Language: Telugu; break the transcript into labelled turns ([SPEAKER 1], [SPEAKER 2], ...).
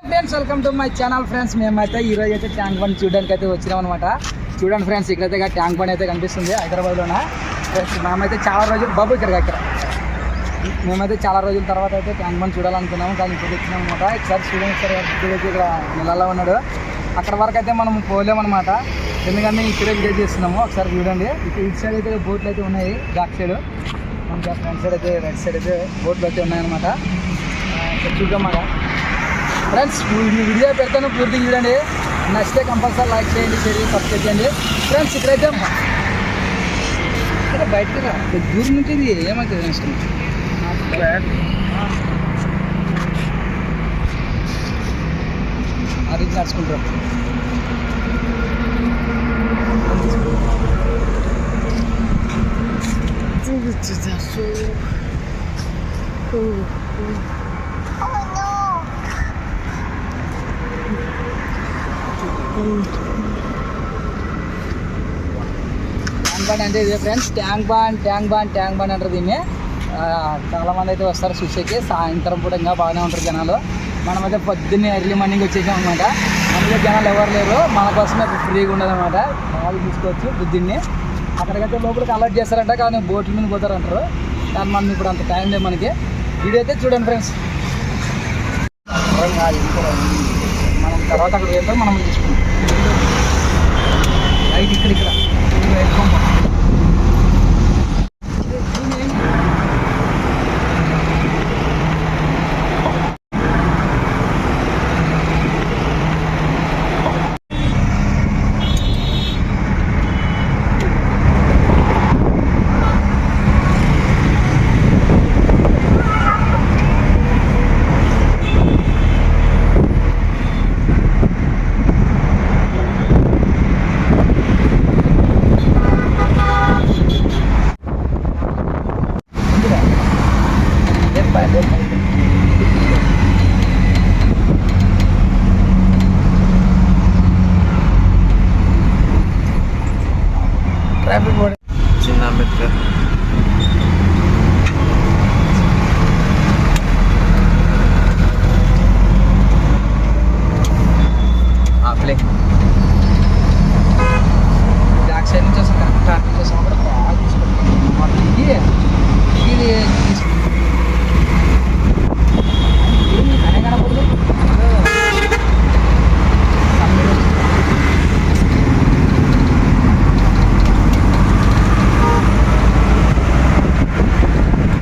[SPEAKER 1] Friends welcome to my channel friends. మేమైతే ఈరోజు అయితే ట్యాంక్ బండ్ చూడడానికి అయితే వచ్చినాం అనమాట. చూడండి ఫ్రెండ్స్, ఇక్కడైతే ట్యాంక్ బండ్ అయితే కనిపిస్తుంది హైదరాబాద్లోన. ఫ్రెండ్స్ మేమైతే చాలా రోజులు మేమైతే చాలా రోజుల తర్వాత అయితే ట్యాంక్ బండ్ చూడాలనుకున్నాము, కానీ ఇప్పుడు వచ్చినాం అనమాట. ఒకసారి చూడండి, చూడొచ్చు ఇక్కడ నెలలో ఉన్నాడు. అక్కడ వరకు అయితే మనం పోలేమన్నమాట, ఎందుకంటే ఇక్కడే విజిట్ చేస్తున్నాము. ఒకసారి చూడండి, ఇటు సైడ్ అయితే బోట్లు అయితే ఉన్నాయి, బ్యాక్ సైడ్ మనకి ఫ్రంట్ సైడ్ అయితే రైట్ సైడ్ అయితే బోట్లు అయితే ఉన్నాయన్నమాట. చూద్దాం మాట ఫ్రెండ్స్. వీడియో పెడతాను, పూర్తిగా చూడండి. నచ్చితే కంపల్సరీ లైక్ చేయండి, షేర్ చేయండి, సబ్స్క్రైబ్ చేయండి ఫ్రెండ్స్. ఇక్కడైతే ఇక్కడ బయటకు రా, దూరం నుంచి ఇది ఏమవుతుంది నెక్స్ట్ అది నడుచుకుంటారు. ట్యాంక్ బండ్ అంటే ఇదే ఫ్రెండ్స్, ట్యాంక్ బండ్ అంటారు దీన్ని. చాలామంది అయితే వస్తారు చూసేకి. సాయంత్రం పూట ఇంకా బాగానే ఉంటారు జనాలు. మనమైతే పొద్దున్నే ఎర్లీ మార్నింగ్ వచ్చేసాం అనమాట. అందులో జనాలు ఎవరు లేరు, మన కోసమే ఫ్రీగా ఉండదు అనమాట. బాగా చూసుకోవచ్చు బుద్ధిని. అక్కడికైతే లోపలికి అలర్ట్ చేస్తారంట, కానీ బోట్ల మీద పోతారంటారు. కానీ మనం ఇప్పుడు అంత టైం లేదు మనకి. వీడియో అయితే చూడండి ఫ్రెండ్స్. మనం తర్వాత అక్కడ వెళ్తాం, మనం తీసుకుంటాం. ఇక్కడ